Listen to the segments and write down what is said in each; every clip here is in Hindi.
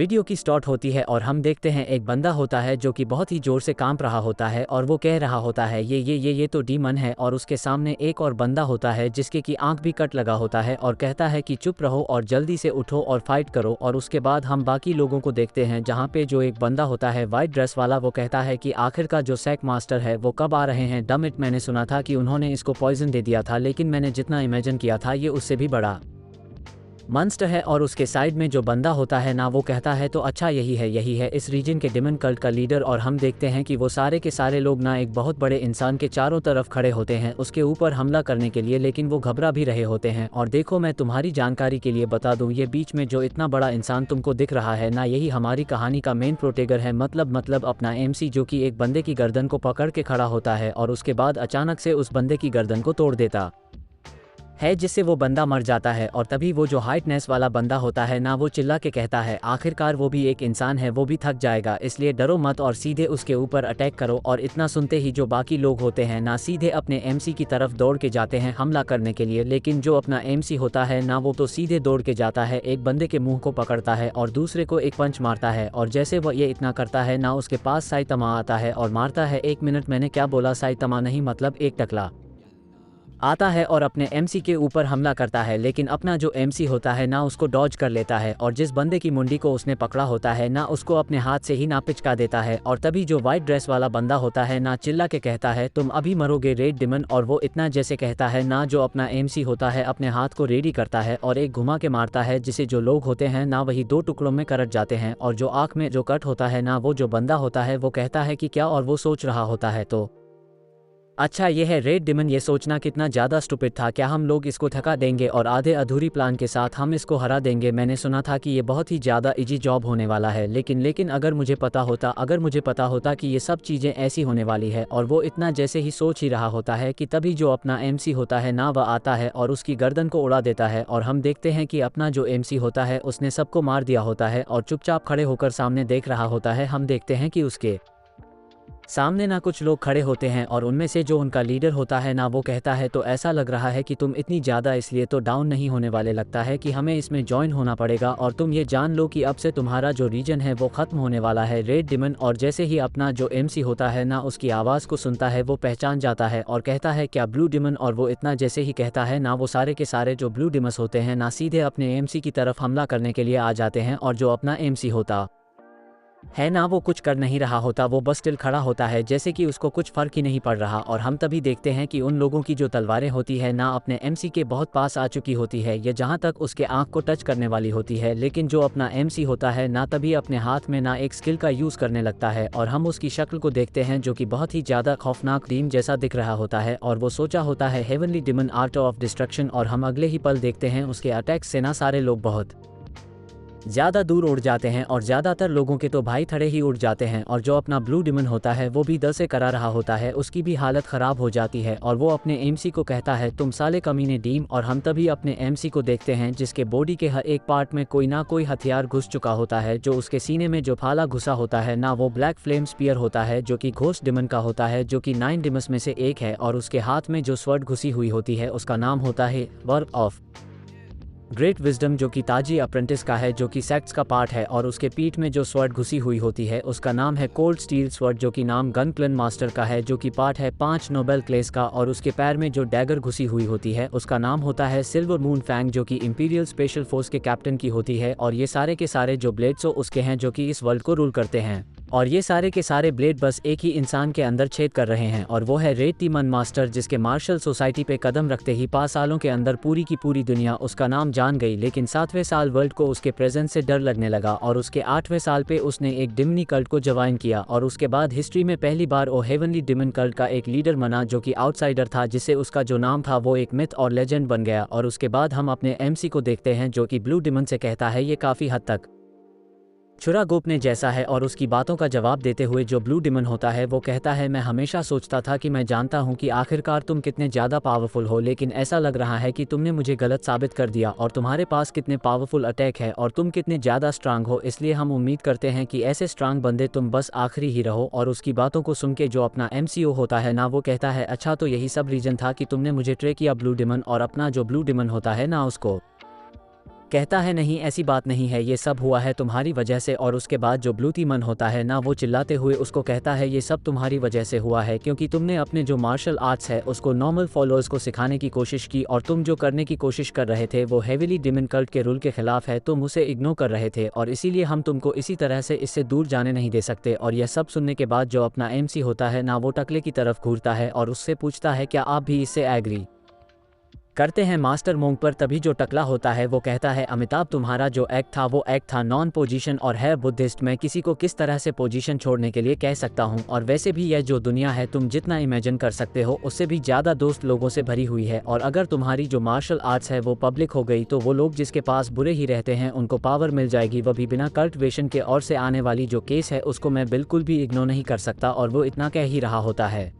वीडियो की स्टार्ट होती है और हम देखते हैं एक बंदा होता है जो कि बहुत ही ज़ोर से कांप रहा होता है और वो कह रहा होता है ये तो डीमन है। और उसके सामने एक और बंदा होता है जिसके की आंख भी कट लगा होता है और कहता है कि चुप रहो और जल्दी से उठो और फाइट करो। और उसके बाद हम बाकी लोगों को देखते हैं जहाँ पे जो एक बंदा होता है वाइट ड्रेस वाला, वो कहता है कि आखिर का जो सैक मास्टर है वो कब आ रहे हैं। डम इट, मैंने सुना था कि उन्होंने इसको पॉइजन दे दिया था, लेकिन मैंने जितना इमेजिन किया था ये उससे भी बड़ा मॉन्स्टर है। और उसके साइड में जो बंदा होता है ना, वो कहता है तो अच्छा यही है इस रीजन के डिमन कल्ट का लीडर। और हम देखते हैं कि वो सारे के सारे लोग ना एक बहुत बड़े इंसान के चारों तरफ खड़े होते हैं उसके ऊपर हमला करने के लिए, लेकिन वो घबरा भी रहे होते हैं। और देखो, मैं तुम्हारी जानकारी के लिए बता दूं, ये बीच में जो इतना बड़ा इंसान तुमको दिख रहा है ना, यही हमारी कहानी का मेन प्रोटेगर है। मतलब अपना एमसी, जो कि एक बंदे की गर्दन को पकड़ के खड़ा होता है और उसके बाद अचानक से उस बंदे की गर्दन को तोड़ देता है, जिससे वो बंदा मर जाता है। और तभी वो जो हाइटनेस वाला बंदा होता है ना, वो चिल्ला के कहता है आखिरकार वो भी एक इंसान है, वो भी थक जाएगा, इसलिए डरो मत और सीधे उसके ऊपर अटैक करो। और इतना सुनते ही जो बाकी लोग होते हैं ना, सीधे अपने एमसी की तरफ दौड़ के जाते हैं हमला करने के लिए। लेकिन जो अपना एमसी होता है ना, वो तो सीधे दौड़ के जाता है, एक बंदे के मुंह को पकड़ता है और दूसरे को एक पंच मारता है। और जैसे वो ये इतना करता है ना, उसके पास साइतमा आता है और मारता है। 1 मिनट, मैंने क्या बोला? साइतमा नहीं, मतलब एक टकला आता है और अपने एमसी के ऊपर हमला करता है। लेकिन अपना जो एमसी होता है ना, उसको डॉज कर लेता है और जिस बंदे की मुंडी को उसने पकड़ा होता है ना, उसको अपने हाथ से ही ना पिचका देता है। और तभी जो वाइट ड्रेस वाला बंदा होता है ना, चिल्ला के कहता है तुम अभी मरोगे रेड डिमन। और वो इतना जैसे कहता है ना, जो अपना एमसी होता है अपने हाथ को रेडी करता है और एक घुमा के मारता है, जिसे जो लोग होते हैं ना, वही 2 टुकड़ों में कट जाते हैं। और जो आँख में जो कट होता है ना, वो जो बंदा होता है वो कहता है कि क्या, और वो सोच रहा होता है तो अच्छा ये है रेड डिमन। ये सोचना कितना ज़्यादा स्टूपिड था, क्या हम लोग इसको थका देंगे और आधे अधूरी प्लान के साथ हम इसको हरा देंगे। मैंने सुना था कि ये बहुत ही ज़्यादा इजी जॉब होने वाला है, लेकिन अगर मुझे पता होता कि ये सब चीज़ें ऐसी होने वाली है। और वो इतना जैसे ही सोच ही रहा होता है कि तभी जो अपना एमसी होता है ना, वह आता है और उसकी गर्दन को उड़ा देता है। और हम देखते हैं कि अपना जो एमसी होता है उसने सबको मार दिया होता है और चुपचाप खड़े होकर सामने देख रहा होता है। हम देखते हैं कि उसके सामने ना कुछ लोग खड़े होते हैं और उनमें से जो उनका लीडर होता है ना, वो कहता है तो ऐसा लग रहा है कि तुम इतनी ज़्यादा इसलिए तो डाउन नहीं होने वाले, लगता है कि हमें इसमें ज्वाइन होना पड़ेगा। और तुम ये जान लो कि अब से तुम्हारा जो रीजन है वो ख़त्म होने वाला है रेड डिमन। और जैसे ही अपना जो एमसी होता है ना, उसकी आवाज़ को सुनता है, वो पहचान जाता है और कहता है क्या ब्लू डिमन। और वो इतना जैसे ही कहता है ना, वो सारे के सारे जो ब्लू डिमस होते हैं ना, सीधे अपने एमसी की तरफ हमला करने के लिए आ जाते हैं। और जो अपना एमसी होता है ना, वो कुछ कर नहीं रहा होता, वो बस स्टिल खड़ा होता है जैसे कि उसको कुछ फ़र्क ही नहीं पड़ रहा। और हम तभी देखते हैं कि उन लोगों की जो तलवारें होती है ना, अपने एमसी के बहुत पास आ चुकी होती है, ये जहाँ तक उसके आँख को टच करने वाली होती है। लेकिन जो अपना एमसी होता है ना, तभी अपने हाथ में ना एक स्किल का यूज़ करने लगता है और हम उसकी शक्ल को देखते हैं जो कि बहुत ही ज़्यादा खौफनाक डीम जैसा दिख रहा होता है। और वो सोचा होता है heavenly demon art of destruction. और हम अगले ही पल देखते हैं उसके अटैक से ना सारे लोग बहुत ज़्यादा दूर उड़ जाते हैं और ज़्यादातर लोगों के तो भाई थड़े ही उड़ जाते हैं। और जो अपना ब्लू डिमन होता है वो भी दल से करा रहा होता है, उसकी भी हालत ख़राब हो जाती है और वो अपने एमसी को कहता है तुम साले कमीने डीम। और हम तभी अपने एमसी को देखते हैं जिसके बॉडी के हर एक पार्ट में कोई ना कोई हथियार घुस चुका होता है। जो उसके सीने में जो फाला घुसा होता है ना, वो ब्लैक फ्लेम स्पीयर होता है, जो कि घोस्ट डिमन का होता है, जो कि 9 डिमस में से एक है। और उसके हाथ में जो स्वर्ड घुसी हुई होती है उसका नाम होता है वर्क ऑफ ग्रेट विजडम, जो कि ताजी अप्रेंटिस का है, जो कि सेक्ट्स का पार्ट है। और उसके पीठ में जो स्वर्ड घुसी हुई होती है उसका नाम है कोल्ड स्टील स्वर्ड, जो कि नाम गन क्लन मास्टर का है, जो कि पार्ट है 5 नोबेल क्लेस का। और उसके पैर में जो डैगर घुसी हुई होती है उसका नाम होता है सिल्वर मून फैंग, जो कि इंपीरियल स्पेशल फोर्स के कैप्टन की होती है। और ये सारे के सारे जो ब्लेड्सो उसके हैं, जो कि इस वर्ल्ड को रूल करते हैं। और ये सारे के सारे ब्लेड बस एक ही इंसान के अंदर छेद कर रहे हैं, और वो है रेड टीमन मास्टर, जिसके मार्शल सोसाइटी पे कदम रखते ही 5 सालों के अंदर पूरी की पूरी दुनिया उसका नाम जान गई। लेकिन 7वें साल वर्ल्ड को उसके प्रेजेंस से डर लगने लगा और उसके 8वें साल पे उसने एक डिमनी कल्ट को ज्वाइन किया। और उसके बाद हिस्ट्री में पहली बार वो हेवनली डिमन कल्ट का एक लीडर बना, जो कि आउटसाइडर था, जिससे उसका जो नाम था वो एक मिथ और लेजेंड बन गया। और उसके बाद हम अपने एमसी को देखते हैं, जो कि ब्लू डिमन से कहता है ये काफ़ी हद तक छुरा गोपने जैसा है। और उसकी बातों का जवाब देते हुए जो ब्लू डिमन होता है वो कहता है मैं हमेशा सोचता था कि मैं जानता हूं कि आखिरकार तुम कितने ज़्यादा पावरफुल हो, लेकिन ऐसा लग रहा है कि तुमने मुझे गलत साबित कर दिया और तुम्हारे पास कितने पावरफुल अटैक है और तुम कितने ज़्यादा स्ट्रांग हो। इसलिए हम उम्मीद करते हैं कि ऐसे स्ट्रांग बंदे तुम बस आखिरी ही रहो। और उसकी बातों को सुन के जो अपना एमसीओ होता है ना, वो कहता है अच्छा तो यही सब रीज़न था कि तुमने मुझे ट्रे किया ब्लू डिमन। और अपना जो ब्लू डिमन होता है ना, उसको कहता है नहीं ऐसी बात नहीं है, ये सब हुआ है तुम्हारी वजह से। और उसके बाद जो ब्लू टीमन होता है ना वो चिल्लाते हुए उसको कहता है ये सब तुम्हारी वजह से हुआ है, क्योंकि तुमने अपने जो मार्शल आर्ट्स है उसको नॉर्मल फॉलोअर्स को सिखाने की कोशिश की और तुम जो करने की कोशिश कर रहे थे वो हेविली डिमन कल्ट के रूल के खिलाफ है, तुम उसे इग्नोर कर रहे थे और इसीलिए हम तुमको इसी तरह से इससे दूर जाने नहीं दे सकते। और यह सब सुनने के बाद जो अपना एमसी होता है ना वो टकले की तरफ घूरता है और उससे पूछता है क्या आप भी इससे एग्री करते हैं मास्टर मोंग पर। तभी जो टकला होता है वो कहता है अमिताभ तुम्हारा जो एक्ट था वो एक्ट था नॉन पोजीशन और है बुद्धिस्ट, मैं किसी को किस तरह से पोजीशन छोड़ने के लिए कह सकता हूँ। और वैसे भी यह जो दुनिया है तुम जितना इमेजिन कर सकते हो उससे भी ज़्यादा दोस्त लोगों से भरी हुई है, और अगर तुम्हारी जो मार्शल आर्ट्स है वो पब्लिक हो गई तो वो लोग जिसके पास बुरे ही रहते हैं उनको पावर मिल जाएगी, वह भी बिना कल्टिवेशन के। और से आने वाली जो केस है उसको मैं बिल्कुल भी इग्नोर नहीं कर सकता। और वो इतना कह ही रहा होता है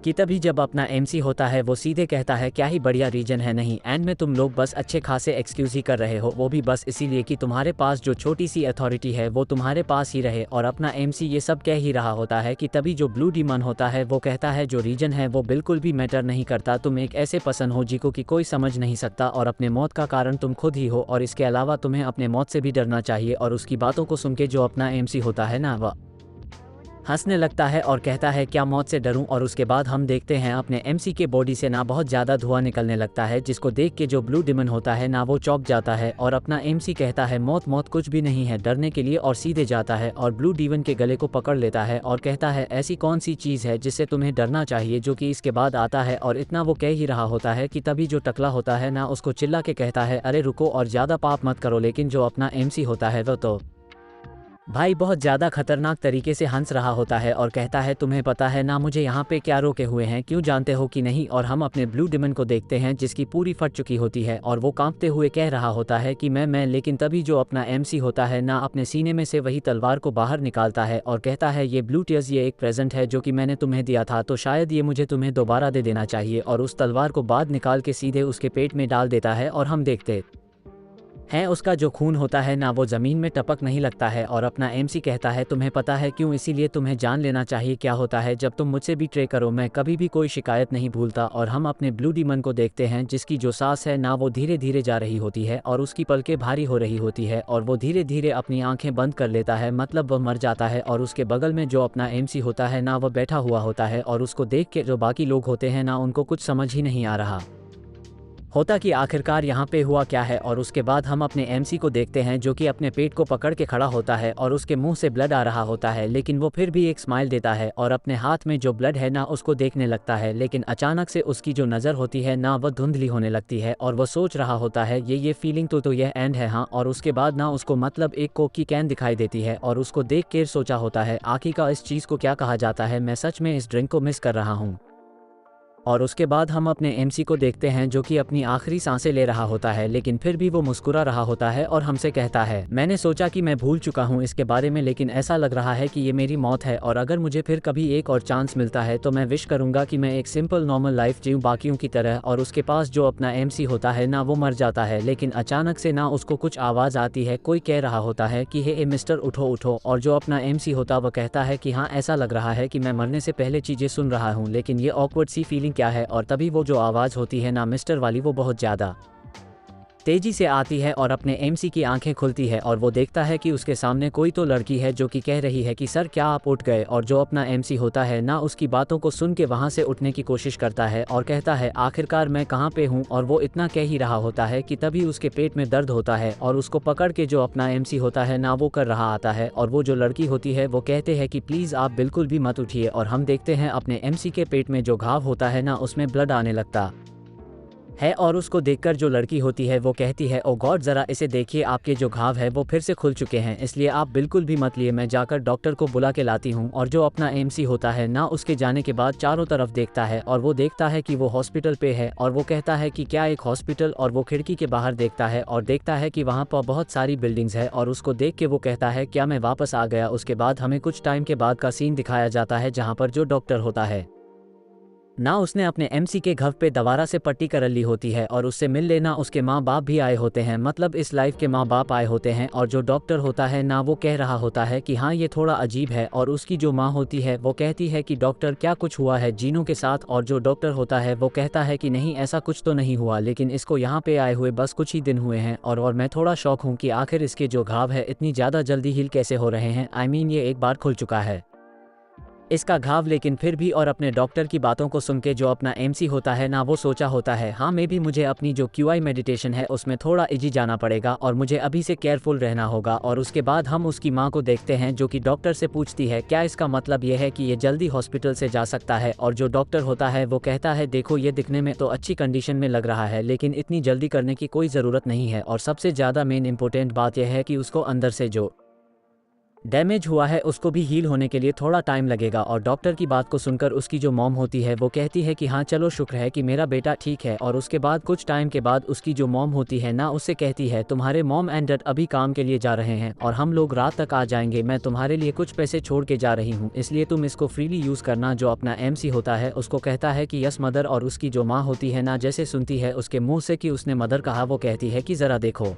कि तभी जब अपना एमसी होता है वो सीधे कहता है क्या ही बढ़िया रीजन है, नहीं एंड में तुम लोग बस अच्छे खासे एक्सक्यूज ही कर रहे हो, वो भी बस इसीलिए कि तुम्हारे पास जो छोटी सी अथॉरिटी है वो तुम्हारे पास ही रहे। और अपना एमसी ये सब कह ही रहा होता है कि तभी जो ब्लू डीमन होता है वो कहता है जो रीजन है वो बिल्कुल भी मैटर नहीं करता, तुम एक ऐसे पर्सन हो जिको कि कोई समझ नहीं सकता और अपने मौत का कारण तुम खुद ही हो, और इसके अलावा तुम्हें अपने मौत से भी डरना चाहिए। और उसकी बातों को सुन के जो अपना एमसी होता है ना वह हंसने लगता है और कहता है क्या मौत से डरूं। और उसके बाद हम देखते हैं अपने एमसी के बॉडी से ना बहुत ज़्यादा धुआं निकलने लगता है, जिसको देख के जो ब्लू डिमन होता है ना वो चौंक जाता है। और अपना एमसी कहता है मौत मौत कुछ भी नहीं है डरने के लिए, और सीधे जाता है और ब्लू डिमन के गले को पकड़ लेता है और कहता है ऐसी कौन सी चीज़ है जिससे तुम्हें डरना चाहिए, जो कि इसके बाद आता है। और इतना वो कह ही रहा होता है कि तभी जो टकला होता है ना उसको चिल्ला के कहता है अरे रुको और ज़्यादा पाप मत करो। लेकिन जो अपना एमसी होता है वो तो भाई बहुत ज़्यादा खतरनाक तरीके से हंस रहा होता है और कहता है तुम्हें पता है ना मुझे यहाँ पे क्या रोके हुए हैं, क्यों जानते हो कि नहीं। और हम अपने ब्लू डिमन को देखते हैं जिसकी पूरी फट चुकी होती है और वो कांपते हुए कह रहा होता है कि मैं। लेकिन तभी जो अपना एमसी होता है ना अपने सीने में से वही तलवार को बाहर निकालता है और कहता है ये ब्लू टीयर्स ये एक प्रेजेंट है जो कि मैंने तुम्हें दिया था, तो शायद ये मुझे तुम्हें दोबारा दे देना चाहिए। और उस तलवार को बाद निकाल के सीधे उसके पेट में डाल देता है और हम देखते है उसका जो खून होता है ना वो ज़मीन में टपक नहीं लगता है। और अपना एमसी कहता है तुम्हें पता है क्यों, इसीलिए तुम्हें जान लेना चाहिए क्या होता है जब तुम मुझसे भी ट्रे करो, मैं कभी भी कोई शिकायत नहीं भूलता। और हम अपने ब्लू डीमन को देखते हैं जिसकी जो सांस है ना वो धीरे धीरे जा रही होती है और उसकी पलकें भारी हो रही होती है और वो धीरे धीरे अपनी आंखें बंद कर लेता है, मतलब वह मर जाता है। और उसके बगल में जो अपना एमसी होता है ना वह बैठा हुआ होता है और उसको देख के जो बाकी लोग होते हैं ना उनको कुछ समझ ही नहीं आ रहा होता कि आखिरकार यहाँ पे हुआ क्या है। और उसके बाद हम अपने एमसी को देखते हैं जो कि अपने पेट को पकड़ के खड़ा होता है और उसके मुंह से ब्लड आ रहा होता है, लेकिन वो फिर भी एक स्माइल देता है और अपने हाथ में जो ब्लड है ना उसको देखने लगता है। लेकिन अचानक से उसकी जो नज़र होती है ना वह धुंधली होने लगती है और वह सोच रहा होता है ये फीलिंग तो यह एंड है हाँ। और उसके बाद ना उसको मतलब एक कोक की कैन दिखाई देती है और उसको देख के सोचा होता है आखिरकार इस चीज़ को क्या कहा जाता है, मैं सच में इस ड्रिंक को मिस कर रहा हूँ। और उसके बाद हम अपने एमसी को देखते हैं जो कि अपनी आखिरी सांसें ले रहा होता है, लेकिन फिर भी वो मुस्कुरा रहा होता है और हमसे कहता है मैंने सोचा कि मैं भूल चुका हूँ इसके बारे में, लेकिन ऐसा लग रहा है कि ये मेरी मौत है और अगर मुझे फिर कभी एक और चांस मिलता है तो मैं विश करूंगा कि मैं एक सिंपल नॉर्मल लाइफ जीऊं बाकियों की तरह। और उसके पास जो अपना एमसी होता है ना वो मर जाता है, लेकिन अचानक से ना उसको कुछ आवाज़ आती है, कोई कह रहा होता है कि हे मिस्टर उठो उठो। और जो अपना एमसी होता वह कहता है कि हाँ ऐसा लग रहा है कि मैं मरने से पहले चीज़ें सुन रहा हूँ, लेकिन ये ऑकवर्ड सी फीलिंग क्या है। और तभी वो जो आवाज़ होती है ना मिस्टर वाली वो बहुत ज़्यादा तेजी से आती है और अपने एमसी की आंखें खुलती है और वो देखता है कि उसके सामने कोई तो लड़की है जो कि कह रही है कि सर क्या आप उठ गए। और जो अपना एमसी होता है ना उसकी बातों को सुन के वहाँ से उठने की कोशिश करता है और कहता है आखिरकार मैं कहाँ पे हूँ। और वो इतना कह ही रहा होता है कि तभी उसके पेट में दर्द होता है और उसको पकड़ के जो अपना एमसी होता है ना वो कर रहा आता है। और वो जो लड़की होती है वो कहते हैं कि प्लीज़ आप बिल्कुल भी मत उठिए। और हम देखते हैं अपने एमसी के पेट में जो घाव होता है ना उसमें ब्लड आने लगता है और उसको देखकर जो लड़की होती है वो कहती है ओ गॉड ज़रा इसे देखिए, आपके जो घाव है वो फिर से खुल चुके हैं, इसलिए आप बिल्कुल भी मत लिए, मैं जाकर डॉक्टर को बुला के लाती हूँ। और जो अपना एमसी होता है ना उसके जाने के बाद चारों तरफ देखता है और वो देखता है कि वो हॉस्पिटल पे है और वो कहता है कि क्या एक हॉस्पिटल। और वो खिड़की के बाहर देखता है और देखता है कि वहाँ पर बहुत सारी बिल्डिंग्स है और उसको देख के वो कहता है क्या मैं वापस आ गया। उसके बाद हमें कुछ टाइम के बाद का सीन दिखाया जाता है जहाँ पर जो डॉक्टर होता है ना उसने अपने एमसी के घाव पे दोबारा से पट्टी कर ली होती है और उससे मिल लेना उसके माँ बाप भी आए होते हैं, मतलब इस लाइफ के माँ बाप आए होते हैं। और जो डॉक्टर होता है ना वो कह रहा होता है कि हाँ ये थोड़ा अजीब है, और उसकी जो माँ होती है वो कहती है कि डॉक्टर क्या कुछ हुआ है जीनों के साथ, और जो डॉक्टर होता है वो कहता है कि नहीं ऐसा कुछ तो नहीं हुआ, लेकिन इसको यहाँ पे आए हुए बस कुछ ही दिन हुए हैं और मैं थोड़ा शौक हूँ कि आखिर इसके जो घाव है इतनी ज़्यादा जल्दी हील कैसे हो रहे हैं। आई मीन ये एक बार खुल चुका है इसका घाव, लेकिन फिर भी और अपने डॉक्टर की बातों को सुन के जो अपना एमसी होता है ना वो सोचा होता है हाँ मे भी मुझे अपनी जो क्यूआई मेडिटेशन है उसमें थोड़ा इजी जाना पड़ेगा और मुझे अभी से केयरफुल रहना होगा। और उसके बाद हम उसकी माँ को देखते हैं जो कि डॉक्टर से पूछती है क्या इसका मतलब ये है कि ये जल्दी हॉस्पिटल से जा सकता है, और जो डॉक्टर होता है वो कहता है देखो ये दिखने में तो अच्छी कंडीशन में लग रहा है लेकिन इतनी जल्दी करने की कोई ज़रूरत नहीं है, और सबसे ज़्यादा मेन इंपॉर्टेंट बात यह है कि उसको अंदर से जो डैमेज हुआ है उसको भी हील होने के लिए थोड़ा टाइम लगेगा। और डॉक्टर की बात को सुनकर उसकी जो मॉम होती है वो कहती है कि हाँ चलो शुक्र है कि मेरा बेटा ठीक है। और उसके बाद कुछ टाइम के बाद उसकी जो मॉम होती है ना उससे कहती है तुम्हारे मॉम एंड डैड अभी काम के लिए जा रहे हैं और हम लोग रात तक आ जाएंगे, मैं तुम्हारे लिए कुछ पैसे छोड़ के जा रही हूँ इसलिए तुम इसको फ्रीली यूज़ करना। जो अपना एमसी होता है उसको कहता है कि यस मदर, और उसकी जो माँ होती है ना जैसे सुनती है उसके मुँह से कि उसने मदर कहा वो कहती है कि ज़रा देखो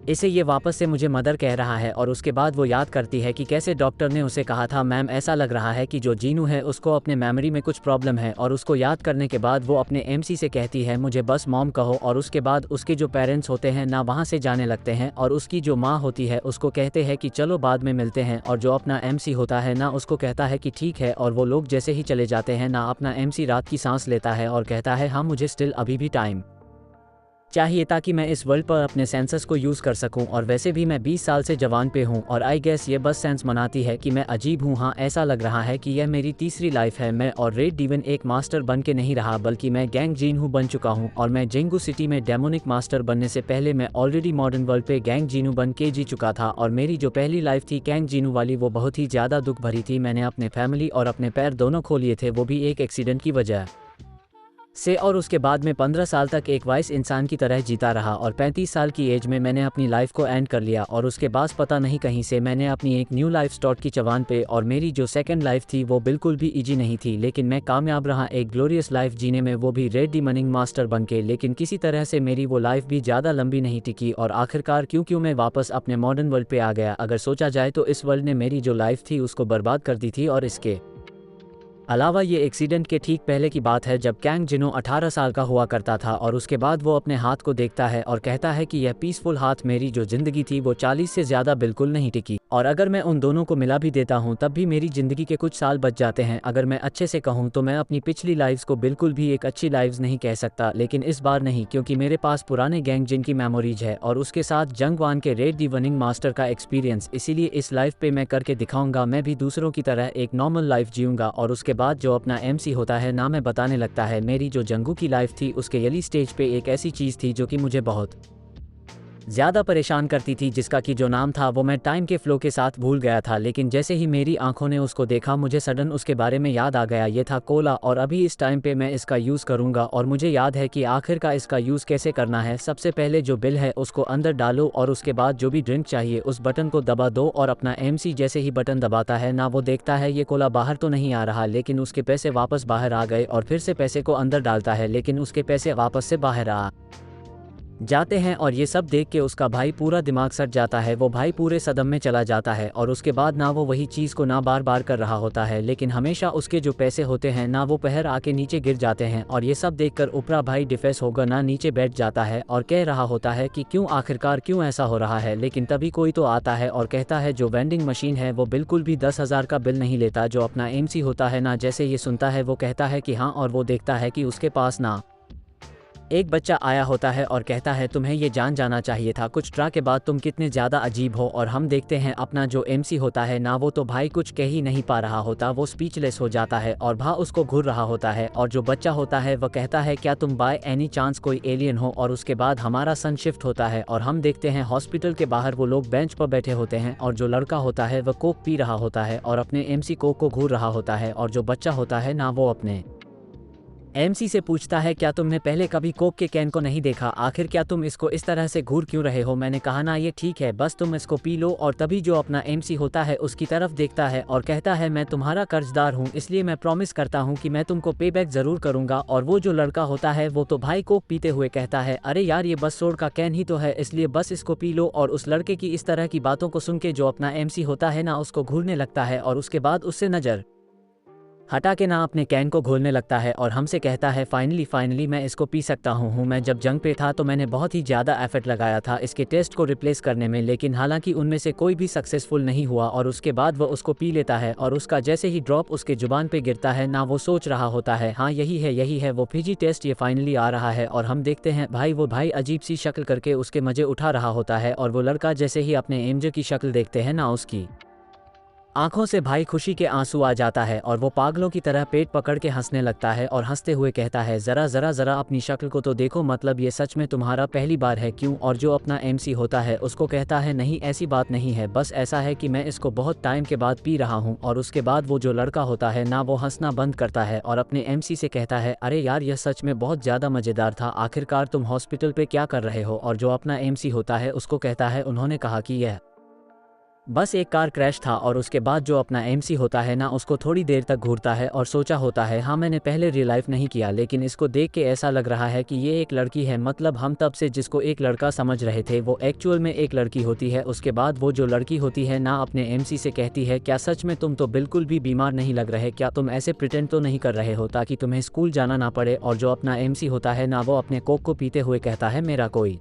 इसे ये वापस से मुझे मदर कह रहा है। और उसके बाद वो याद करती है कि कैसे डॉक्टर ने उसे कहा था मैम ऐसा लग रहा है कि जो जीनू है उसको अपने मेमोरी में कुछ प्रॉब्लम है। और उसको याद करने के बाद वो अपने एमसी से कहती है मुझे बस मॉम कहो, और उसके बाद उसके जो पेरेंट्स होते हैं ना वहाँ से जाने लगते हैं और उसकी जो माँ होती है उसको कहते हैं कि चलो बाद में मिलते हैं। और जो अपना एमसी होता है ना उसको कहता है कि ठीक है, और वो लोग जैसे ही चले जाते हैं ना अपना एमसी रात की सांस लेता है और कहता है हाँ मुझे स्टिल अभी भी टाइम चाहिए ताकि मैं इस वर्ल्ड पर अपने सेंसस को यूज़ कर सकूं, और वैसे भी मैं 20 साल से जवान पे हूं और आई गेस ये बस सेंस मनाती है कि मैं अजीब हूं। हाँ ऐसा लग रहा है कि यह मेरी तीसरी लाइफ है। मैं और रेड डीवन एक मास्टर बन के नहीं रहा बल्कि मैं गैंग जीनू बन चुका हूं, और मैं जेंगू सिटी में डेमोनिक मास्टर बनने से पहले मैं ऑलरेडी मॉडर्न वर्ल्ड पे गैंग जीनू बन के जी चुका था। और मेरी जो पहली लाइफ थी गैंग जीनू वाली वो बहुत ही ज़्यादा दुख भरी थी। मैंने अपने फैमिली और अपने पैर दोनों खो लिए थे, वो भी एक एक्सीडेंट की वजह से। और उसके बाद में 15 साल तक एक वाइस इंसान की तरह जीता रहा और 35 साल की एज में मैंने अपनी लाइफ को एंड कर लिया। और उसके बाद पता नहीं कहीं से मैंने अपनी एक न्यू लाइफ स्टार्ट की चवान पे, और मेरी जो सेकंड लाइफ थी वो बिल्कुल भी इजी नहीं थी, लेकिन मैं कामयाब रहा एक ग्लोरियस लाइफ जीने में, वो भी रेड डीमनिंग मास्टर बन के। लेकिन किसी तरह से मेरी वो लाइफ भी ज़्यादा लंबी नहीं टिकी और आखिरकार क्यों मैं वापस अपने मॉडर्न वर्ल्ड पे आ गया। अगर सोचा जाए तो इस वर्ल्ड ने मेरी जो लाइफ थी उसको बर्बाद कर दी थी। और इसके अलावा ये एक्सीडेंट के ठीक पहले की बात है जब कैंग जिनो 18 साल का हुआ करता था, और उसके बाद वो अपने हाथ को देखता है और कहता है कि यह पीसफुल हाथ मेरी जो ज़िंदगी थी वो 40 से ज़्यादा बिल्कुल नहीं टिकी, और अगर मैं उन दोनों को मिला भी देता हूँ तब भी मेरी ज़िंदगी के कुछ साल बच जाते हैं। अगर मैं अच्छे से कहूँ तो मैं अपनी पिछली लाइफ्स को बिल्कुल भी एक अच्छी लाइफ्स नहीं कह सकता, लेकिन इस बार नहीं, क्योंकि मेरे पास पुराने गैंग जिन की मेमोरीज है और उसके साथ जंगवान के रेड डीवनिंग मास्टर का एक्सपीरियंस। इसीलिए इस लाइफ पे मैं करके दिखाऊंगा, मैं भी दूसरों की तरह एक नॉर्मल लाइफ जीऊंगा। और उसके बाद जो अपना एमसी होता है ना मैं बताने लगता है मेरी जो जंगू की लाइफ थी उसके यली स्टेज पे एक ऐसी चीज़ थी जो कि मुझे बहुत ज़्यादा परेशान करती थी, जिसका कि जो नाम था वो मैं टाइम के फ्लो के साथ भूल गया था। लेकिन जैसे ही मेरी आंखों ने उसको देखा मुझे सडन उसके बारे में याद आ गया, ये था कोला। और अभी इस टाइम पे मैं इसका यूज़ करूँगा और मुझे याद है कि आखिर का इसका यूज़ कैसे करना है। सबसे पहले जो बिल है उसको अंदर डालो और उसके बाद जो भी ड्रिंक चाहिए उस बटन को दबा दो, और अपना एमसी जैसे ही बटन दबाता है ना वो देखता है ये कोला बाहर तो नहीं आ रहा, लेकिन उसके पैसे वापस बाहर आ गए। और फिर से पैसे को अंदर डालता है लेकिन उसके पैसे वापस से बाहर आ जाते हैं। और ये सब देख के उसका भाई पूरा दिमाग सट जाता है, वो भाई पूरे सदम में चला जाता है। और उसके बाद ना वो वही चीज़ को ना बार बार कर रहा होता है, लेकिन हमेशा उसके जो पैसे होते हैं ना वो पहर आके नीचे गिर जाते हैं। और ये सब देखकर ऊपरा भाई डिफेंस होगा ना नीचे बैठ जाता है और कह रहा होता है कि क्यों, आखिरकार क्यों ऐसा हो रहा है। लेकिन तभी कोई तो आता है और कहता है जो वेंडिंग मशीन है वो बिल्कुल भी 10,000 का बिल नहीं लेता। जो अपना एमसी होता है ना जैसे ये सुनता है वो कहता है कि हाँ, और वो देखता है कि उसके पास ना एक बच्चा आया होता है और कहता है तुम्हें ये जाना चाहिए था, कुछ ट्रा के बाद तुम कितने ज़्यादा अजीब हो। और हम देखते हैं अपना जो एमसी होता है ना वो तो भाई कुछ कह ही नहीं पा रहा होता, वो स्पीचलेस हो जाता है और भा उसको घूर रहा होता है। और जो बच्चा होता है वह कहता है क्या तुम बाय एनी चांस कोई एलियन हो। और उसके बाद हमारा सन शिफ्ट होता है और हम देखते हैं हॉस्पिटल के बाहर वो लोग बेंच पर बैठे होते हैं और जो लड़का होता है वह कोक पी रहा होता है और अपने एमसी कोक को घूर रहा होता है। और जो बच्चा होता है ना वो अपने एमसी से पूछता है क्या तुमने पहले कभी कोक के कैन को नहीं देखा, आखिर क्या तुम इसको इस तरह से घूर क्यों रहे हो। मैंने कहा ना ये ठीक है, बस तुम इसको पी लो। और तभी जो अपना एमसी होता है उसकी तरफ देखता है और कहता है मैं तुम्हारा कर्जदार हूँ, इसलिए मैं प्रॉमिस करता हूँ कि मैं तुमको पे बैक जरूर करूंगा। और वो जो लड़का होता है वो तो भाई कोक पीते हुए कहता है अरे यार ये बस सोड का कैन ही तो है, इसलिए बस इसको पी लो। और उस लड़के की इस तरह की बातों को सुन के जो अपना एमसी होता है ना उसको घूरने लगता है और उसके बाद उससे नजर हटा के ना अपने कैन को घोलने लगता है और हमसे कहता है फाइनली मैं इसको पी सकता हूँ। मैं जब जंग पे था तो मैंने बहुत ही ज़्यादा एफर्ट लगाया था इसके टेस्ट को रिप्लेस करने में, लेकिन हालांकि उनमें से कोई भी सक्सेसफुल नहीं हुआ। और उसके बाद वह उसको पी लेता है और उसका जैसे ही ड्रॉप उसके जुबान पे गिरता है ना वो सोच रहा होता है हाँ यही है वो फिजी टेस्ट, ये फाइनली आ रहा है। और हम देखते हैं वो भाई अजीब सी शक्ल करके उसके मजे उठा रहा होता है। और वो लड़का जैसे ही अपने एमजे की शक्ल देखते हैं ना उसकी आंखों से भाई खुशी के आंसू आ जाता है और वो पागलों की तरह पेट पकड़ के हंसने लगता है और हंसते हुए कहता है जरा अपनी शक्ल को तो देखो, मतलब ये सच में तुम्हारा पहली बार है क्यों। और जो अपना एमसी होता है उसको कहता है नहीं ऐसी बात नहीं है, बस ऐसा है कि मैं इसको बहुत टाइम के बाद पी रहा हूँ। और उसके बाद वो जो लड़का होता है ना वो हंसना बंद करता है और अपने एमसी से कहता है अरे यार यह सच में बहुत ज़्यादा मज़ेदार था, आखिरकार तुम हॉस्पिटल पे क्या कर रहे हो। और जो अपना एमसी होता है उसको कहता है उन्होंने कहा कि यह बस एक कार क्रैश था। और उसके बाद जो अपना एमसी होता है ना उसको थोड़ी देर तक घूरता है और सोचा होता है हाँ मैंने पहले रियलाइज नहीं किया, लेकिन इसको देख के ऐसा लग रहा है कि ये एक लड़की है, मतलब हम तब से जिसको एक लड़का समझ रहे थे वो एक्चुअल में एक लड़की होती है। उसके बाद वो जो लड़की होती है ना अपने एमसी से कहती है क्या सच में तुम तो बिल्कुल भी बीमार नहीं लग रहे, क्या तुम ऐसे प्रिटेंड तो नहीं कर रहे हो ताकि तुम्हें स्कूल जाना ना पड़े। और जो अपना एमसी होता है ना वो अपने कोक को पीते हुए कहता है मेरा कोई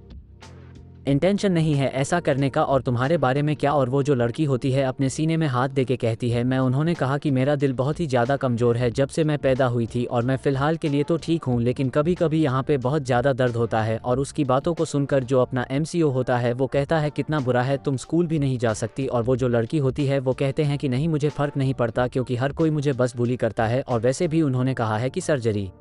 इंटेंशन नहीं है ऐसा करने का, और तुम्हारे बारे में क्या। और वो जो लड़की होती है अपने सीने में हाथ देके कहती है मैं उन्होंने कहा कि मेरा दिल बहुत ही ज़्यादा कमज़ोर है जब से मैं पैदा हुई थी, और मैं फ़िलहाल के लिए तो ठीक हूँ लेकिन कभी कभी यहाँ पे बहुत ज़्यादा दर्द होता है। और उसकी बातों को सुनकर जो अपना एमसीओ होता है वो कहता है कितना बुरा है, तुम स्कूल भी नहीं जा सकती। और वो जो लड़की होती है वो कहते हैं कि नहीं मुझे फ़र्क नहीं पड़ता क्योंकि हर कोई मुझे बस बुली करता है, और वैसे भी उन्होंने कहा है कि सर्जरी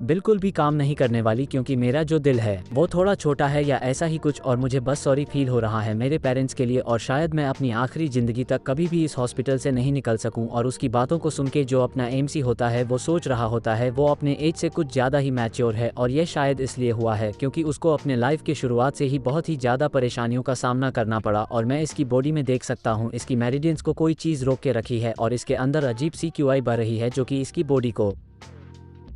बिल्कुल भी काम नहीं करने वाली क्योंकि मेरा जो दिल है वो थोड़ा छोटा है या ऐसा ही कुछ, और मुझे बस सॉरी फील हो रहा है मेरे पेरेंट्स के लिए, और शायद मैं अपनी आखिरी ज़िंदगी तक कभी भी इस हॉस्पिटल से नहीं निकल सकूं। और उसकी बातों को सुन के जो अपना एमसी होता है वो सोच रहा होता है वो अपने एज से कुछ ज़्यादा ही मैच्योर है, और यह शायद इसलिए हुआ है क्योंकि उसको अपने लाइफ की शुरुआत से ही बहुत ही ज़्यादा परेशानियों का सामना करना पड़ा। और मैं इसकी बॉडी में देख सकता हूँ इसकी मेरिडियंस को कोई चीज़ रोक के रखी है और इसके अंदर अजीब सी क्यूआई बढ़ रही है जो कि इसकी बॉडी को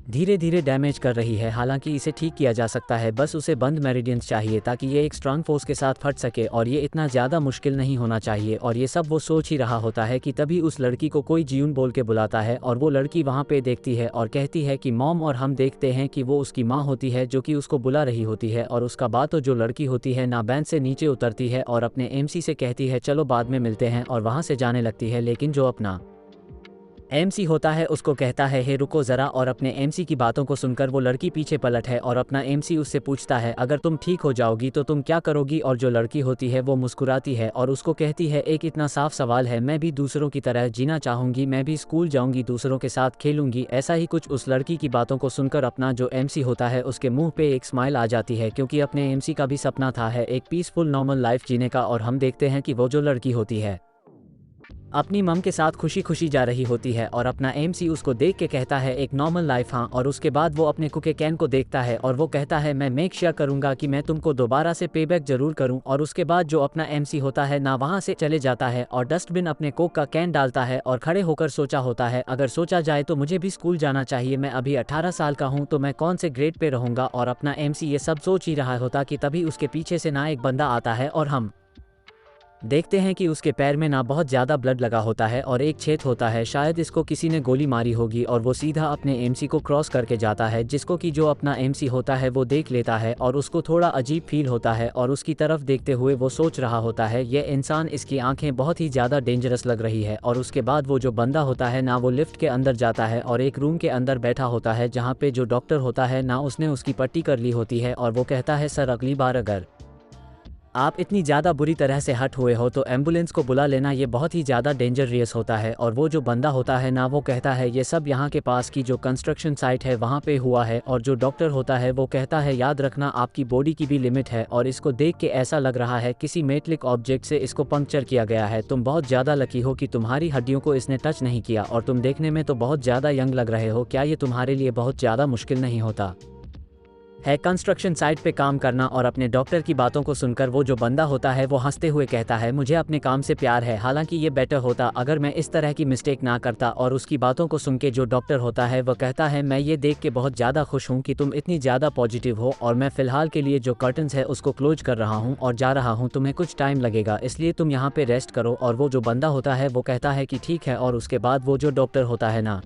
धीरे धीरे डैमेज कर रही है। हालांकि इसे ठीक किया जा सकता है, बस उसे बंद मेरिडियंस चाहिए ताकि ये एक स्ट्रांग फोर्स के साथ फट सके, और ये इतना ज़्यादा मुश्किल नहीं होना चाहिए। और ये सब वो सोच ही रहा होता है कि तभी उस लड़की को कोई जियून बोल के बुलाता है, और वो लड़की वहाँ पे देखती है और कहती है कि मॉम, और हम देखते हैं कि वो उसकी माँ होती है जो कि उसको बुला रही होती है। और उसका बात तो जो लड़की होती है ना बैंच से नीचे उतरती है और अपने एमसी से कहती है चलो बाद में मिलते हैं, और वहाँ से जाने लगती है। लेकिन जो अपना एमसी होता है उसको कहता है हे रुको ज़रा, और अपने एमसी की बातों को सुनकर वो लड़की पीछे पलट है और अपना एमसी उससे पूछता है अगर तुम ठीक हो जाओगी तो तुम क्या करोगी। और जो लड़की होती है वो मुस्कुराती है और उसको कहती है एक इतना साफ सवाल है, मैं भी दूसरों की तरह जीना चाहूँगी, मैं भी स्कूल जाऊँगी, दूसरों के साथ खेलूँगी। ऐसा ही कुछ उस लड़की की बातों को सुनकर अपना जो एमसी होता है उसके मुँह पे एक स्माइल आ जाती है क्योंकि अपने एमसी का भी सपना था है एक पीसफुल नॉर्मल लाइफ जीने का। और हम देखते हैं कि वो जो लड़की होती है अपनी मम के साथ खुशी खुशी जा रही होती है, और अपना एमसी उसको देख के कहता है एक नॉर्मल लाइफ हाँ। और उसके बाद वो अपने कुके कैन को देखता है और वो कहता है मैं मेक श्योर करूंगा कि मैं तुमको दोबारा से पे बैक जरूर करूं। और उसके बाद जो अपना एमसी होता है ना वहां से चले जाता है और डस्टबिन अपने कोक का कैन डालता है और खड़े होकर सोचा होता है अगर सोचा जाए तो मुझे भी स्कूल जाना चाहिए, मैं अभी 18 साल का हूँ तो मैं कौन से ग्रेड पे रहूंगा। और अपना एमसी ये सब सोच ही रहा होता कि तभी उसके पीछे से ना एक बंदा आता है और हम देखते हैं कि उसके पैर में ना बहुत ज़्यादा ब्लड लगा होता है और एक छेद होता है, शायद इसको किसी ने गोली मारी होगी। और वो सीधा अपने एमसी को क्रॉस करके जाता है जिसको कि जो अपना एमसी होता है वो देख लेता है और उसको थोड़ा अजीब फील होता है। और उसकी तरफ देखते हुए वो सोच रहा होता है ये इंसान, इसकी आंखें बहुत ही ज़्यादा डेंजरस लग रही है। और उसके बाद वो जो बंदा होता है ना वो लिफ्ट के अंदर जाता है और एक रूम के अंदर बैठा होता है जहाँ पे जो डॉक्टर होता है ना उसने उसकी पट्टी कर ली होती है। और वो कहता है सर अगली बार अगर आप इतनी ज़्यादा बुरी तरह से हर्ट हुए हो तो एम्बुलेंस को बुला लेना ये बहुत ही ज़्यादा डेंजरियस होता है। और वो जो बंदा होता है ना, वो कहता है ये सब यहाँ के पास की जो कंस्ट्रक्शन साइट है वहाँ पे हुआ है। और जो डॉक्टर होता है वो कहता है याद रखना आपकी बॉडी की भी लिमिट है, और इसको देख के ऐसा लग रहा है किसी मेटलिक ऑब्जेक्ट से इसको पंक्चर किया गया है। तुम बहुत ज़्यादा लकी हो कि तुम्हारी हड्डियों को इसने टच नहीं किया, और तुम देखने में तो बहुत ज़्यादा यंग लग रहे हो। क्या ये तुम्हारे लिए बहुत ज़्यादा मुश्किल नहीं होता है कंस्ट्रक्शन साइट पे काम करना? और अपने डॉक्टर की बातों को सुनकर वो जो बंदा होता है वो हंसते हुए कहता है मुझे अपने काम से प्यार है। हालांकि ये बेटर होता अगर मैं इस तरह की मिस्टेक ना करता। और उसकी बातों को सुन के जो डॉक्टर होता है वो कहता है मैं ये देख के बहुत ज़्यादा खुश हूँ कि तुम इतनी ज़्यादा पॉजिटिव हो, और मैं फ़िलहाल के लिए जो कर्टन्स है उसको क्लोज कर रहा हूँ और जा रहा हूँ। तुम्हें कुछ टाइम लगेगा इसलिए तुम यहाँ पे रेस्ट करो। और वो जो बंदा होता है वो कहता है कि ठीक है, और उसके बाद वो जो डॉक्टर होता है ना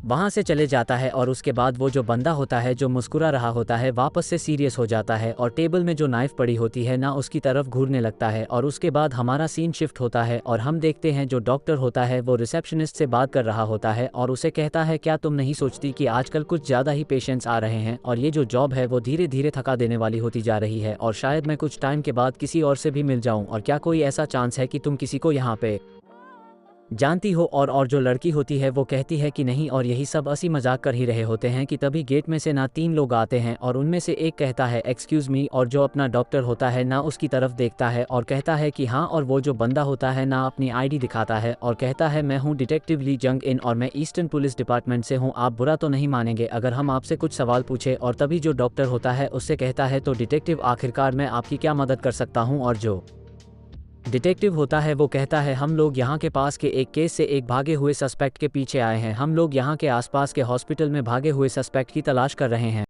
वहाँ से चले जाता है। और उसके बाद वो जो बंदा होता है जो मुस्कुरा रहा होता है वापस से सीरियस हो जाता है, और टेबल में जो नाइफ़ पड़ी होती है ना उसकी तरफ घूरने लगता है। और उसके बाद हमारा सीन शिफ्ट होता है और हम देखते हैं जो डॉक्टर होता है वो रिसेप्शनिस्ट से बात कर रहा होता है और उसे कहता है क्या तुम नहीं सोचती कि आजकल कुछ ज़्यादा ही पेशेंट्स आ रहे हैं, और ये जो जॉब है वो धीरे धीरे थका देने वाली होती जा रही है, और शायद मैं कुछ टाइम के बाद किसी और से भी मिल जाऊँ। और क्या कोई ऐसा चांस है कि तुम किसी को यहाँ पे जानती हो? और जो लड़की होती है वो कहती है कि नहीं, और यही सब हंसी मजाक कर ही रहे होते हैं कि तभी गेट में से ना 3 लोग आते हैं, और उनमें से एक कहता है एक्सक्यूज़ मी, और जो अपना डॉक्टर होता है ना उसकी तरफ देखता है और कहता है कि हाँ। और वो जो बंदा होता है ना अपनी आईडी दिखाता है और कहता है मैं हूँ डिटेक्टिव ली जंग इन, और मैं ईस्टर्न पुलिस डिपार्टमेंट से हूँ। आप बुरा तो नहीं मानेंगे अगर हम आपसे कुछ सवाल पूछे? और तभी जो डॉक्टर होता है उससे कहता है तो डिटेक्टिव आखिरकार मैं आपकी क्या मदद कर सकता हूँ? और जो डिटेक्टिव होता है वो कहता है हम लोग यहाँ के पास के एक केस से एक भागे हुए सस्पेक्ट के पीछे आए हैं। हम लोग यहाँ के आसपास के हॉस्पिटल में भागे हुए सस्पेक्ट की तलाश कर रहे हैं।